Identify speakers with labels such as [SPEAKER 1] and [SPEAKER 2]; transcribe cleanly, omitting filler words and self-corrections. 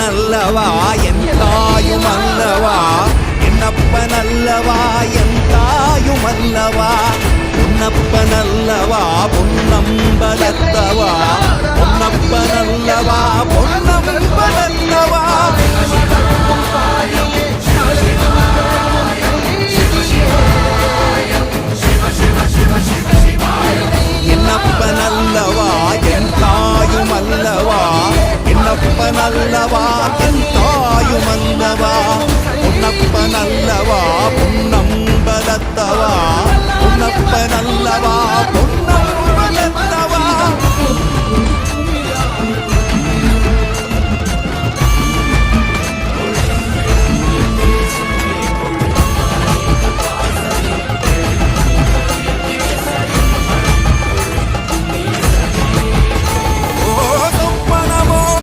[SPEAKER 1] என்னப்பனல்லவா என் தாயுமல்லவா, என்னப்பனல்லவா என் தாயுமல்லவா, பொன்னப்பனல்லவா பொன்னம்பலத்தவா, பொன்னப்பனல்லவா பொன்னம்பலத்தவா. என்னப்பனல்லவா என் தாயுமல்லவா, என்னப்பனல்லவா என் தாயுமல்லவா, பொன்னப்பனல்லவா பொன்னம்பலத்தவா, பொன்னப்பனல்லவா பொன்ன